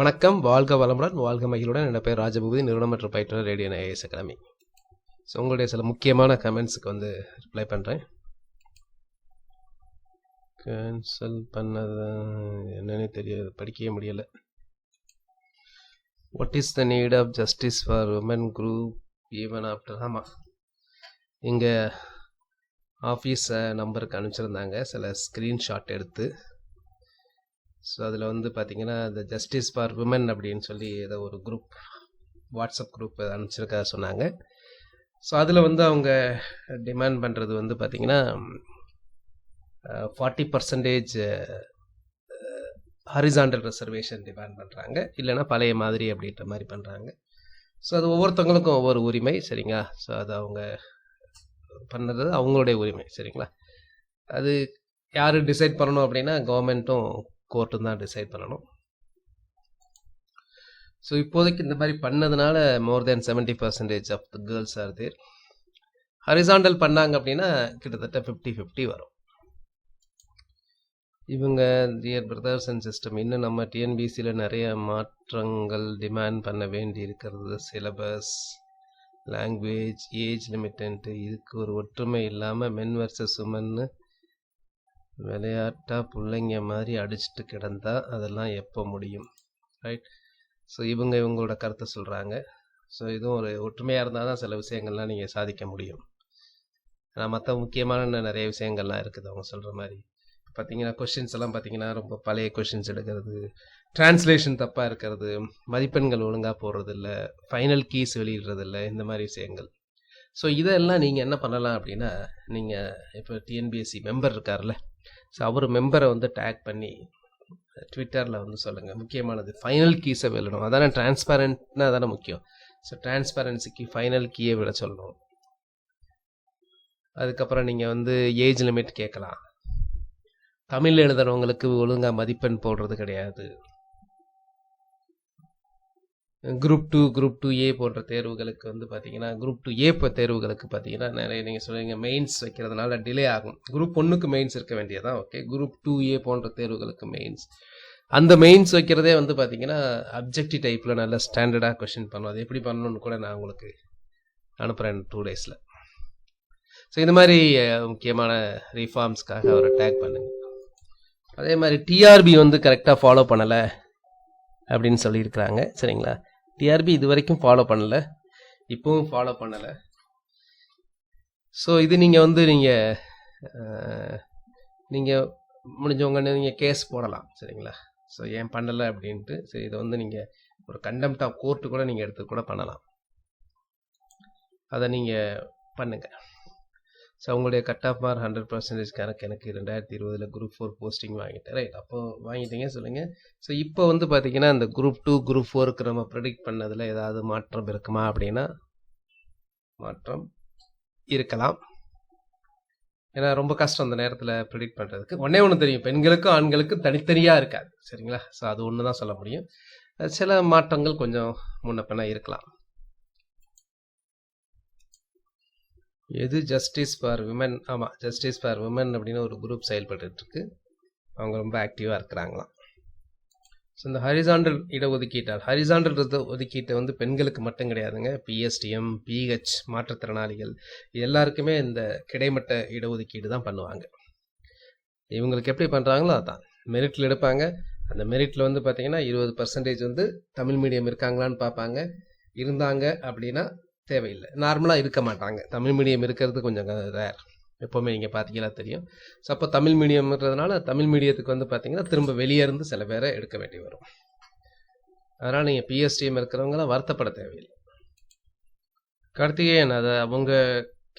வணக்கம், வாழ்க வளமுடன், வாழ்க மகிழுடன். என் பேர் ராஜபூபதி, நிறுவனம் மற்றும் பயிற்றுனர் ரேடியன் ஐஏஎஸ் அகாடமி. ஸோ உங்களுடைய சில முக்கியமான கமெண்ட்ஸுக்கு வந்து ரிப்ளை பண்ணுறேன். கேன்சல் பண்ணது என்னன்னு தெரியாது, படிக்கவே முடியலை. What is the need of justice for women group even after? ஆமாம், இங்கே ஆஃபீஸ் நம்பருக்கு அனுப்பிச்சிருந்தாங்க சில ஸ்க்ரீன்ஷாட் எடுத்து. ஸோ அதில் வந்து பார்த்திங்கன்னா இந்த ஜஸ்டிஸ் ஃபார் விமன் அப்படின்னு சொல்லி ஏதோ ஒரு குரூப், வாட்ஸ்அப் குரூப் அனுப்பிச்சிருக்கா சொன்னாங்க. ஸோ அதில் வந்து அவங்க டிமாண்ட் பண்ணுறது வந்து பார்த்திங்கன்னா 40% ஹரிசாண்டல் ரிசர்வேஷன் டிமாண்ட் பண்ணுறாங்க, இல்லைன்னா பழைய மாதிரி அப்படின்ற மாதிரி பண்ணுறாங்க. ஸோ அது ஒவ்வொருத்தவங்களுக்கும் ஒவ்வொரு உரிமை, சரிங்களா? ஸோ அது அவங்க பண்ணுறது அவங்களுடைய உரிமை, சரிங்களா? அது யார் டிசைட் பண்ணணும் அப்படின்னா கவர்மெண்ட்டும் கோர்ட்டும் தான் டிசைட் பண்ணணும். ஸோ இப்போதைக்கு இந்த மாதிரி பண்ணதுனால more than 70% of the girls are there. Horizontal பண்ணாங்க அப்படின்னா கிட்டத்தட்ட 50-50 வரும். இவங்க டியர் பிரதர்ஸ் அண்ட் சிஸ்டம், இன்னும் நம்ம டிஎன்பிசியில் நிறைய மாற்றங்கள் டிமாண்ட் பண்ண வேண்டி இருக்கிறது. சிலபஸ், லாங்குவேஜ், ஏஜ் லிமிட்டன்ட்டு, இதுக்கு ஒரு ஒற்றுமை இல்லாமல் மென் வர்சஸ் உமன்னு விளையாட்டா பிள்ளைங்க மாதிரி அடிச்சுட்டு கிடந்தா அதெல்லாம் எப்போ முடியும், ரைட்? ஸோ இவங்களோட கருத்தை சொல்கிறாங்க. ஸோ இதுவும் ஒரு ஒற்றுமையாக இருந்தால் தான் சில விஷயங்கள்லாம் நீங்கள் சாதிக்க முடியும். ஆனால் மற்ற முக்கியமான நிறைய விஷயங்கள்லாம் இருக்குது அவங்க சொல்கிற மாதிரி. பார்த்தீங்கன்னா கொஷின்ஸ் எல்லாம் பார்த்தீங்கன்னா ரொம்ப பழைய கொஷின்ஸ் எடுக்கிறது, டிரான்ஸ்லேஷன் தப்பாக இருக்கிறது, மதிப்பெண்கள் ஒழுங்காக போடுறது இல்லை, ஃபைனல் கீஸ் வெளியிடுறது இல்லை, இந்த மாதிரி விஷயங்கள். ஸோ இதெல்லாம் நீங்கள் என்ன பண்ணலாம் அப்படின்னா, நீங்கள் இப்போ டிஎன்பிஎஸ்சி மெம்பர் இருக்கார்ல, ஸோ அவர் மெம்பரை வந்து டேக் பண்ணி ட்விட்டரில் வந்து சொல்லுங்கள். முக்கியமானது ஃபைனல் கீஸை விடணும். அதானே டிரான்ஸ்பரண்ட்னா அதானே முக்கியம். ஸோ டிரான்ஸ்பரன்சிக்கு ஃபைனல் கீயை விட சொல்லணும். அதுக்கப்புறம் நீங்கள் வந்து ஏஜ் லிமிட் கேட்கலாம். தமிழ் எழுதுறவங்களுக்கு ஒழுங்காக மதிப்பெண் போடுறது கிடையாது. குரூப் 2, குரூப் 2A போன்ற தேர்வுகளுக்கு வந்து பார்த்தீங்கன்னா, குரூப் 2A தேர்வுகளுக்கு பார்த்தீங்கன்னா நிறைய நீங்கள் சொல்லுவீங்க மெயின்ஸ் வைக்கிறதுனால டிலே ஆகும். குரூப் 1க்கு மெயின்ஸ் இருக்க வேண்டியதான், ஓகே. குரூப் 2A போன்ற தேர்வுகளுக்கு மெயின்ஸ், அந்த மெயின்ஸ் வைக்கிறதே வந்து பார்த்தீங்கன்னா அப்ஜெக்டிவ் டைப்பில் நல்ல ஸ்டாண்டர்டாக கொஷின் பண்ணுவோம். அது எப்படி பண்ணணும்னு கூட நான் உங்களுக்கு அனுப்புகிறேன் 2 டேஸில். ஸோ இந்த மாதிரி முக்கியமான ரிஃபார்ம்ஸ்க்காக அவரை டேக் பண்ணுங்க. அதே மாதிரி டிஆர்பி வந்து கரெக்டாக ஃபாலோ பண்ணலை அப்படின்னு சொல்லியிருக்கிறாங்க, சரிங்களா? டிஆர்பி இது வரைக்கும் ஃபாலோ பண்ணலை, இப்போவும் ஃபாலோ பண்ணலை. ஸோ இது நீங்கள் வந்து நீங்கள் முடிஞ்சவங்க நீங்கள் கேஸ் போடலாம், சரிங்களா? ஸோ ஏன் பண்ணலை அப்படின்ட்டு. சரி, இதை வந்து நீங்கள் ஒரு கண்டெம்ட் ஆஃப் கோர்ட்டு கூட நீங்கள் எடுத்து கூட பண்ணலாம். அதை நீங்கள் பண்ணுங்கள். ஸோ உங்களுடைய கட் ஆஃப் மார்க் 100% கணக்கு எனக்கு 2020 குரூப் 4 போஸ்டிங் வாங்கிட்டேன், ரைட்? அப்போ வாங்கிட்டீங்க சொல்லுங்கள். ஸோ இப்போ வந்து பார்த்தீங்கன்னா இந்த குரூப் 2, குரூப் 4க்கு நம்ம ப்ரெடிக்ட் பண்ணதில் ஏதாவது மாற்றம் இருக்குமா அப்படின்னா மாற்றம் இருக்கலாம். ஏன்னா ரொம்ப கஷ்டம் அந்த நேரத்தில் ப்ரெடிக்ட் பண்ணுறதுக்கு. ஒன்று தெரியும், பெண்களுக்கும் ஆண்களுக்கும் தனித்தனியாக இருக்காது, சரிங்களா? ஸோ அது ஒன்று தான் சொல்ல முடியும். சில மாற்றங்கள் கொஞ்சம் முன்ன பின்ன இருக்கலாம். எது ஜஸ்டிஸ் ஃபார் விமன்? ஆமாம், ஜஸ்டிஸ் ஃபார் விமன் அப்படின்னு ஒரு குரூப் செயல்பட்டுருக்கு. அவங்க ரொம்ப ஆக்டிவாக இருக்கிறாங்களாம். ஸோ இந்த ஹரிசாண்டல் இடஒதுக்கீட்டால், ஹரிசாண்டல் ஒதுக்கீட்டை வந்து பெண்களுக்கு மட்டும் கிடையாதுங்க. பிஎஸ்டிஎம், பிஹெச், மாற்றுத்திறனாளிகள் எல்லாருக்குமே இந்த கிடைமட்ட இடஒதுக்கீடு தான் பண்ணுவாங்க. இவங்களுக்கு எப்படி பண்ணுறாங்களோ அதான் மெரிட்டில் எடுப்பாங்க. அந்த மெரிட்டில் வந்து பார்த்திங்கன்னா 20% வந்து தமிழ் மீடியம் இருக்காங்களான்னு பார்ப்பாங்க. இருந்தாங்க அப்படின்னா தேவையில்லை, நார்மலாக இருக்க மாட்டாங்க. தமிழ் மீடியம் இருக்கிறது கொஞ்சம் ரேர், எப்போவுமே நீங்கள் பார்த்தீங்கன்னா தெரியும். ஸோ அப்போ தமிழ் மீடியம்ன்றதுனால தமிழ் மீடியத்துக்கு வந்து பார்த்தீங்கன்னா திரும்ப வெளியே இருந்து சில பேரை எடுக்க வேண்டி வரும். அதனால் நீங்கள் பிஎஸ்டிஎம் இருக்கிறவங்களாம் வருத்தப்பட தேவையில்லை. கார்த்திகேயன் அதை அவங்க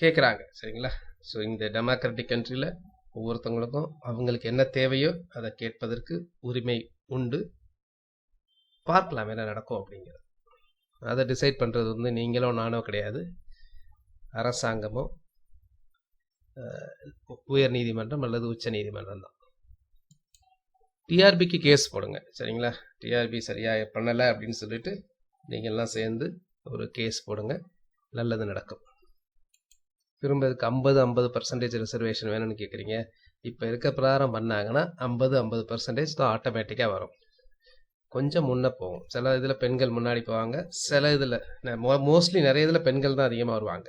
கேட்குறாங்க, சரிங்களா? ஸோ இந்த டெமோக்ராட்டிக் கண்ட்ரியில் ஒவ்வொருத்தவங்களுக்கும் அவங்களுக்கு என்ன தேவையோ அதை கேட்பதற்கு உரிமை உண்டு. பார்க்கலாம் என்ன நடக்கும் அப்படிங்கிறது. அதை டிசைட் பண்ணுறது வந்து நீங்களோ நானோ கிடையாது, அரசாங்கமோ உயர் நீதிமன்றம் அல்லது உச்ச நீதிமன்றம் தான். டிஆர்பிக்கு கேஸ் போடுங்க, சரிங்களா? டிஆர்பி சரியாக பண்ணலை அப்படின்னு சொல்லிட்டு நீங்கள்லாம் சேர்ந்து ஒரு கேஸ் போடுங்க, நல்லது நடக்கும். திரும்ப இதுக்கு 50% ரிசர்வேஷன் வேணும்னு கேட்குறீங்க. இப்போ இருக்க பிரகாரம் பண்ணாங்கன்னா 50% தான் ஆட்டோமேட்டிக்காக வரும். கொஞ்சம் முன்னே போகும். சில இதில் பெண்கள் முன்னாடி போவாங்க, சில இதில் மோஸ்ட்லி நிறைய இதில் பெண்கள் தான் அதிகமாக வருவாங்க.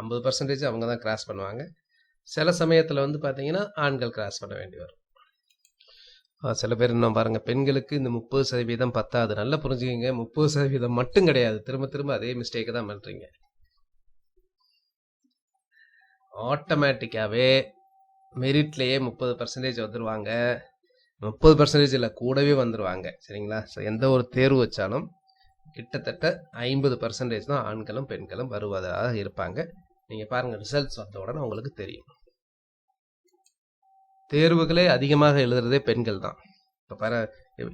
50% அவங்க தான் கிராஸ் பண்ணுவாங்க. சில சமயத்தில் வந்து பார்த்தீங்கன்னா ஆண்கள் கிராஸ் பண்ண வேண்டி வரும். சில பேர் இன்னும் பாருங்கள், பெண்களுக்கு இந்த 30% பத்தாது. நல்லா புரிஞ்சுக்கிங்க, 30% மட்டும் கிடையாது. திரும்ப திரும்ப அதே மிஸ்டேக்கு தான் பண்ணுறீங்க. ஆட்டோமேட்டிக்காகவே மெரிட்லேயே 30% வந்துடுவாங்க. 30% இல்லை, கூடவே வந்துடுவாங்க. சரிங்களா? ஸோ எந்த ஒரு தேர்வு வச்சாலும் கிட்டத்தட்ட 50% தான் ஆண்களும் பெண்களும் வருவதாக இருப்பாங்க. நீங்கள் பாருங்கள், ரிசல்ட்ஸ் வந்த உடனே உங்களுக்கு தெரியும். தேர்வுகளே அதிகமாக எழுதுறதே பெண்கள் தான்.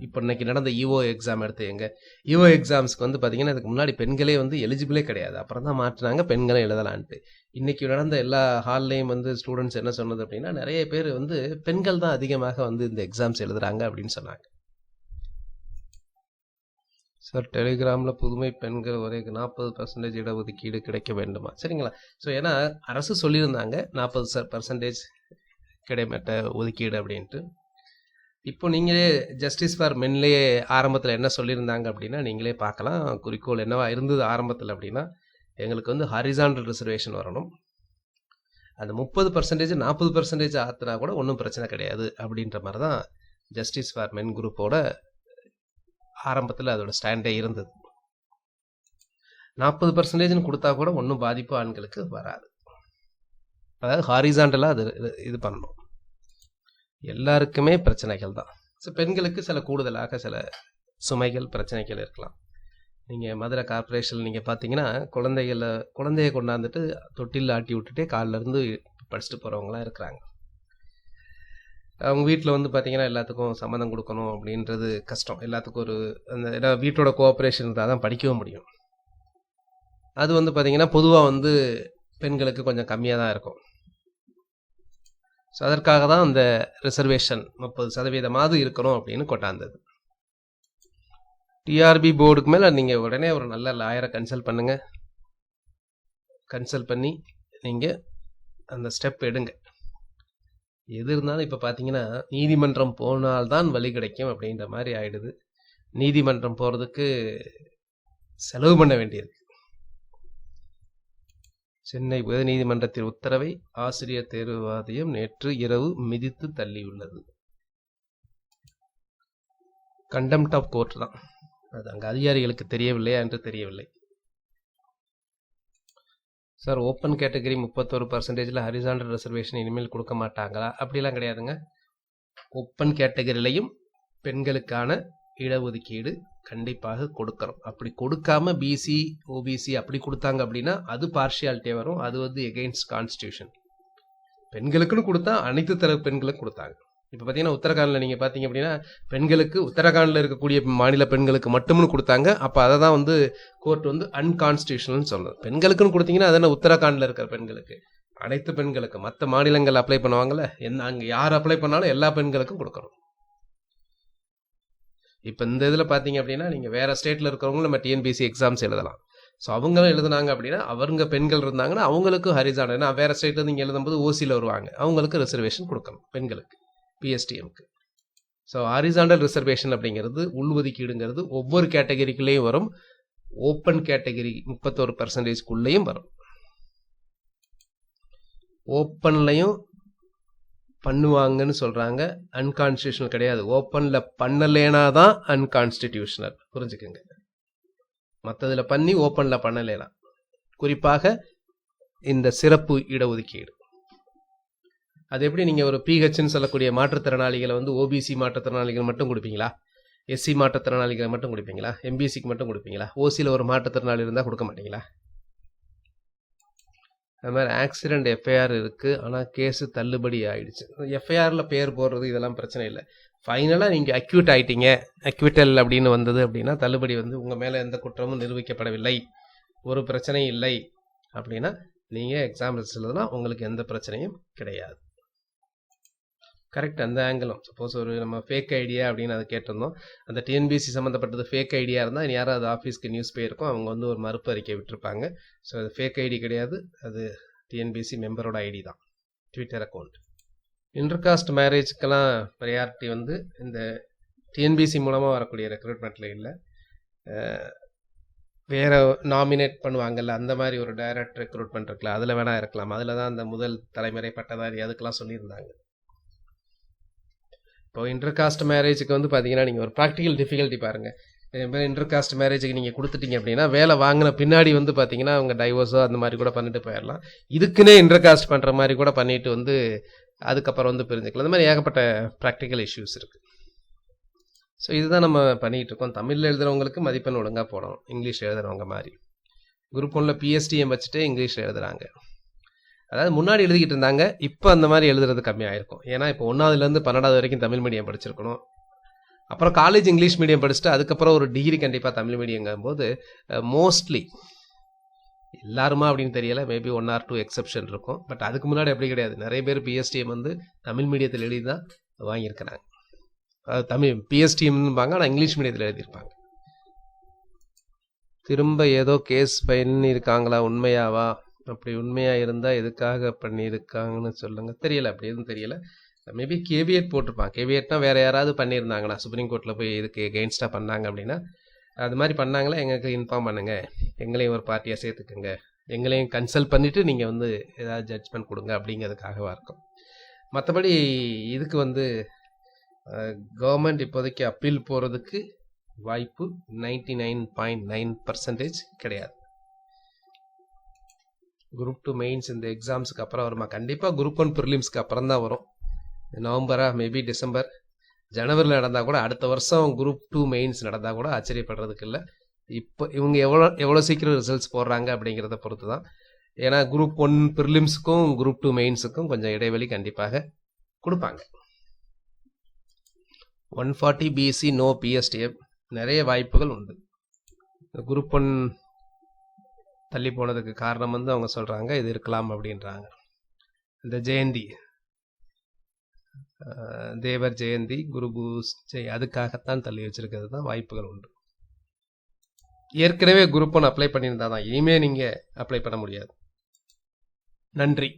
இப்போ இன்னைக்கு நடந்த இஓ எக்ஸாம் எடுத்துங்க. இஓ எக்ஸாம்ஸ்க்கு வந்து பார்த்தீங்கன்னா இதுக்கு முன்னாடி பெண்களே வந்து எலிஜிபிளே கிடையாது. அப்புறம் தான் மாற்றினாங்க பெண்களும் எழுதலான்ட்டு. இன்னைக்கு நடந்த எல்லா ஹால்லையும் வந்து ஸ்டூடெண்ட்ஸ் என்ன சொன்னது அப்படின்னா, நிறைய பேர் வந்து பெண்கள் தான் அதிகமாக வந்து இந்த எக்ஸாம்ஸ் எழுதுறாங்க அப்படின்னு சொன்னாங்க. சார், டெலிகிராமில் புதுமை பெண்கள் ஒரே 40% இடஒதுக்கீடு கிடைக்க வேண்டுமா? சரிங்களா? ஸோ ஏன்னா அரசு சொல்லியிருந்தாங்க 40% கிடைமட்ட ஒதுக்கீடு அப்படின்ட்டு. இப்போ நீங்களே ஜஸ்டிஸ் ஃபார் மென்லேயே ஆரம்பத்தில் என்ன சொல்லியிருந்தாங்க அப்படின்னா நீங்களே பார்க்கலாம். குறிக்கோள் என்னவா இருந்தது ஆரம்பத்தில் அப்படின்னா, எங்களுக்கு வந்து ஹாரிசான்டல் ரிசர்வேஷன் வரணும், அந்த 30% 40% ஆற்றினா கூட ஒன்றும் பிரச்சனை கிடையாது அப்படின்ற மாதிரி தான் ஜஸ்டிஸ் ஃபார் மென் குரூப்போட ஆரம்பத்தில் அதோட ஸ்டாண்டே இருந்தது. 40% கொடுத்தா கூட ஒன்றும் பாதிப்பு ஆண்களுக்கு வராது. அதாவது ஹாரிசான்டலாக அது இது பண்ணணும். எல்லாருக்குமே பிரச்சனைகள் தான். ஸோ பெண்களுக்கு சில கூடுதலாக சில சுமைகள் பிரச்சனைகள் இருக்கலாம். நீங்கள் மதுரை கார்பரேஷன் நீங்கள் பார்த்தீங்கன்னா குழந்தைய கொண்டாந்துட்டு தொட்டில் ஆட்டி விட்டுட்டே காலிலேருந்து படிச்சுட்டு போகிறவங்களாம் இருக்கிறாங்க. அவங்க வீட்டில் வந்து பார்த்தீங்கன்னா எல்லாத்துக்கும் சம்மதம் கொடுக்கணும் அப்படின்றது கஷ்டம். எல்லாத்துக்கும் ஒரு அந்த வீட்டோட கோஆப்ரேஷன் இருந்தால் தான் படிக்கவும் முடியும். அது வந்து பார்த்தீங்கன்னா பொதுவாக வந்து பெண்களுக்கு கொஞ்சம் கம்மியாக தான் இருக்கும். ஸோ அதற்காக தான் அந்த ரிசர்வேஷன் 30% இருக்கணும் அப்படின்னு கொண்டாந்தது. டிஆர்பி போர்டுக்கு மேலே நீங்கள் உடனே ஒரு நல்ல லாயரை கன்சல்ட் பண்ணுங்கள். கன்சல்ட் பண்ணி நீங்கள் அந்த ஸ்டெப் எடுங்க. எது இருந்தாலும் இப்போ பார்த்தீங்கன்னா நீதிமன்றம் போனால்தான் வழி கிடைக்கும் அப்படின்ற மாதிரி ஆயிடுது. நீதிமன்றம் போகிறதுக்கு செலவு பண்ண வேண்டியிருக்கு. சென்னை உயர்நீதிமன்றத்தின் உத்தரவை ஆசிரியர் தேர்வு வாரியம் நேற்று இரவு மிதித்து தள்ளியுள்ளது. கண்டெம்ட் ஆஃப் கோர்ட் தான் அது. அங்கே அதிகாரிகளுக்கு தெரியவில்லையா என்று தெரியவில்லை. Sir, open category 31% horizontal reservation இனிமேல் கொடுக்க மாட்டாங்களா? அப்படிலாம் கிடையாதுங்க. ஓப்பன் கேட்டகரியிலையும் பெண்களுக்கான இடஒதுக்கீடு கண்டிப்பாக கொடுக்கணும். அப்படி கொடுக்காம பிசி ஓபிசி அப்படி கொடுத்தாங்க அப்படின்னா அது பார்ஷியாலிட்டியே வரும். அது வந்து எகெயின்ஸ்ட் கான்ஸ்டியூஷன். பெண்களுக்குன்னு கொடுத்தா அனைத்து தரப்பு பெண்களுக்கு கொடுத்தாங்க. இப்போ பார்த்தீங்கன்னா உத்தரகாண்டில் நீங்கள் பார்த்தீங்க அப்படின்னா பெண்களுக்கு உத்தரகாண்டில் இருக்கக்கூடிய மாநில பெண்களுக்கு மட்டும்னு கொடுத்தாங்க. அப்போ அதை தான் வந்து கோர்ட் வந்து அன்கான்ஸ்டியூஷனல்னு சொல்லுது. பெண்களுக்குன்னு கொடுத்தீங்கன்னா அதென்ன உத்தரகாண்டில் இருக்கிற பெண்களுக்கு, அனைத்து பெண்களுக்கு, மற்ற மாநிலங்கள் அப்ளை பண்ணுவாங்கள்ல, அங்கே யார் அப்ளை பண்ணாலும் எல்லா பெண்களுக்கும் கொடுக்கணும். இப்போ இந்த இதில் பார்த்தீங்க அப்படின்னா நீங்கள் வேறு ஸ்டேட்டில் இருக்கிறவங்களும் நம்ம டிஎன்பிசி எக்ஸாம்ஸ் எழுதலாம். ஸோ அவங்களும் எழுதுனாங்க அப்படின்னா அவங்க பெண்கள் இருந்தாங்கன்னா அவங்களுக்கும் ஹரிசான்டல். ஏன்னா வேறு ஸ்டேட்டில் நீங்கள் எழுதும்போது ஓசியில் வருவாங்க, அவங்களுக்கு ரிசர்வேஷன் கொடுக்கணும் பெண்களுக்கு, பிஎஸ்டிஎம்க்கு. ஸோ ஹரிசான்டல் ரிசர்வேஷன் அப்படிங்கிறது உள்ஒதுக்கீடுங்கிறது ஒவ்வொரு கேட்டகரிக்குள்ளேயும் வரும். ஓப்பன் கேட்டகரி 31%க்குள்ளேயும் வரும். ஓப்பன்லையும் பண்ணுவாங்கன்னு சொல்கிறாங்க, அன்கான்ஸ்டியூஷனல் கிடையாது. ஓப்பனில் பண்ணலேனா தான் அன்கான்ஸ்டிடியூஷனல், புரிஞ்சுக்குங்க. மற்றதில் பண்ணி ஓப்பனில் பண்ணலேனா, குறிப்பாக இந்த சிறப்பு இடஒதுக்கீடு. அது எப்படி நீங்கள் ஒரு பிஹெச்ன்னு சொல்லக்கூடிய மாற்றுத்திறனாளிகளை வந்து ஓபிசி மாற்றுத்திறனாளிகள் மட்டும் கொடுப்பீங்களா? எஸ்சி மாற்றுத்திறனாளிகளை மட்டும் கொடுப்பீங்களா? எம்பிசிக்கு மட்டும் கொடுப்பீங்களா? ஓசியில் ஒரு மாற்றுத்திறனாளி இருந்தால் கொடுக்க மாட்டீங்களா? அது மாதிரி ஆக்சிடெண்ட் எஃப்ஐஆர் இருக்குது, ஆனால் கேஸு தள்ளுபடி ஆகிடுச்சு. எஃப்ஐஆரில் பேர் போடுறது இதெல்லாம் பிரச்சனை இல்லை. ஃபைனலாக நீங்கள் அக்யூட் ஆகிட்டீங்க, அக்யூட்டல் அப்படின்னு வந்தது அப்படின்னா தள்ளுபடி வந்து உங்கள் மேலே எந்த குற்றமும் நிரூபிக்கப்படவில்லை, ஒரு பிரச்சனையும் இல்லை அப்படின்னா நீங்கள் எக்ஸாம் ரிசல்ட் எழுதலாம், உங்களுக்கு எந்த பிரச்சனையும் கிடையாது. கரெக்ட். அந்த ஆங்கிளும் சப்போஸ் ஒரு நம்ம ஃபேக் ஐடியா அப்படின்னு அதை கேட்டிருந்தோம். அந்த டிஎன்பிசி சம்மந்தப்பட்டது ஃபேக் ஐடியா இருந்தால் யாரும் அது ஆஃபீஸ்க்கு நியூஸ் போயிருக்கும், அவங்க வந்து ஒரு மறுப்பு அறிக்கை விட்டுருப்பாங்க. ஸோ அது ஃபேக் ஐடி கிடையாது, அது டிஎன்பிசி மெம்பரோட ஐடி தான், ட்விட்டர் அக்கௌண்ட். இன்டர்காஸ்ட் மேரேஜ்க்கெல்லாம் ப்ரையாரிட்டி வந்து இந்த டிஎன்பிசி மூலமாக வரக்கூடிய ரெக்ரூட்மெண்ட்டில் இல்லை, வேறு நாமினேட் பண்ணுவாங்கல்ல அந்த மாதிரி ஒரு டைரக்ட் ரெக்ரூட்மெண்ட் இருக்குல்ல, அதில் வேணால் இருக்கலாம். அதில் தான் அந்த முதல் தலைமுறை பட்டதாரி அதுக்கெல்லாம் சொல்லியிருந்தாங்க. இப்போ இன்டர்காஸ்ட் மேரேஜுக்கு வந்து பார்த்தீங்கன்னா நீங்கள் ஒரு ப்ராக்டிக்கல் டிஃபிகல்ட்டி பாருங்கள். இன்டர்காஸ்ட் மேரேஜுக்கு நீங்கள் கொடுத்துட்டீங்க அப்படின்னா வேலை வாங்கின பின்னாடி வந்து பார்த்தீங்கன்னா அவங்க டைவோர்ஸோ அந்த மாதிரி கூட பண்ணிட்டு போயிடலாம். இதுக்குன்னே இன்டர்காஸ்ட் பண்ணுற மாதிரி கூட பண்ணிட்டு வந்து அதுக்கப்புறம் வந்து பிரிஞ்சுக்கலாம். அந்த மாதிரி ஏகப்பட்ட ப்ராக்டிக்கல் இஷ்யூஸ் இருக்குது. ஸோ இதுதான் நம்ம பண்ணிகிட்டு இருக்கோம். தமிழில் எழுதுகிறவங்களுக்கு மதிப்பெண் ஒழுங்காக போடணும், இங்கிலீஷ் எழுதுகிறவங்க மாதிரி. குரூப் 1ல் பிஎஸ்டிஎம் வச்சுட்டு இங்கிலீஷ் எழுதுகிறாங்க. அதாவது முன்னாடி எழுதிக்கிட்டு இருந்தாங்க, இப்போ அந்த மாதிரி எழுதுறது கம்மியாயிருக்கும். ஏன்னா இப்போ 1ஆவதுலேருந்து 12ஆவது வரைக்கும் தமிழ் மீடியம் படிச்சிருக்கணும். அப்புறம் காலேஜ் இங்கிலீஷ் மீடியம் படிச்சுட்டு அதுக்கப்புறம் ஒரு டிகிரி கண்டிப்பாக தமிழ் மீடியங்கும் போது மோஸ்ட்லி எல்லாருமா அப்படின்னு தெரியல, மேபி 1 or 2 எக்ஸப்ஷன் இருக்கும். பட் அதுக்கு முன்னாடி அப்படி கிடையாது. நிறைய பேர் பிஎஸ்டிஎம் வந்து தமிழ் மீடியத்தில் எழுதி தான் வாங்கியிருக்கிறாங்க. தமிழ் பிஎஸ்டிஎம்பாங்க, ஆனால் இங்கிலீஷ் மீடியத்தில் எழுதியிருப்பாங்க. திரும்ப ஏதோ கேஸ் பண்ணியிருக்காங்களா, உண்மையாவா? அப்படி உண்மையாக இருந்தால் எதுக்காக பண்ணியிருக்காங்கன்னு சொல்லுங்கள். தெரியல, அப்படி எதுவும் தெரியல. மேபி கேவியட் போட்டிருப்பான். கேவியட்னா வேறு யாராவது பண்ணியிருந்தாங்கன்னா, சுப்ரீம் கோர்ட்டில் போய் இதுக்கு எகெயின்ஸ்டாக பண்ணாங்க அப்படின்னா, அது மாதிரி பண்ணாங்களா எங்களுக்கு இன்ஃபார்ம் பண்ணுங்கள், எங்களையும் ஒரு பார்ட்டியாக சேர்த்துக்குங்க, எங்களையும் கன்சல்ட் பண்ணிவிட்டு நீங்கள் வந்து ஏதாவது ஜட்ஜ்மெண்ட் கொடுங்க அப்படிங்கிறதுக்காகவா இருக்கும். மற்றபடி இதுக்கு வந்து கவர்மெண்ட் இப்போதைக்கு அப்பீல் போகிறதுக்கு வாய்ப்பு 99.9% கிடையாது. குரூப் 2 மெயின்ஸ் இந்த எக்ஸாம்ஸுக்கு அப்புறம் வருமா? கண்டிப்பாக குரூப் 1 ப்ரிலிம்ஸ்க்கு அப்புறம் தான் வரும். நவம்பரா, மேபி டிசம்பர், ஜனவரியில் நடந்தால் கூட அடுத்த வருஷம் குரூப் 2 மெயின்ஸ் நடந்தால் கூட ஆச்சரியப்படுறதுக்கு இல்லை. இப்போ இவங்க எவ்வளோ சீக்கிரம் ரிசல்ட்ஸ் போடுறாங்க அப்படிங்கிறத பொறுத்து தான். ஏன்னா குரூப் 1 ப்ரிலிம்ஸுக்கும் குரூப் 2 மெயின்ஸுக்கும் கொஞ்சம் இடைவெளி கண்டிப்பாக கொடுப்பாங்க. 140 பிஎஸ்சி நோ பிஎஸ்டிஎம் நிறைய வாய்ப்புகள் உண்டு. குரூப் 1 தள்ளி போனதுக்கு காரணம் வந்து அவங்க சொல்கிறாங்க இது இருக்கலாம் அப்படின்றாங்க. இந்த ஜெயந்தி, தேவர் ஜெயந்தி, குரு பூஜை அதுக்காகத்தான் தள்ளி வச்சிருக்கிறது தான் வாய்ப்புகள் உண்டு. ஏற்கனவே குரூப் 1 அப்ளை பண்ணியிருந்தா தான் இனிமேல் நீங்கள் அப்ளை பண்ண முடியாது. நன்றி.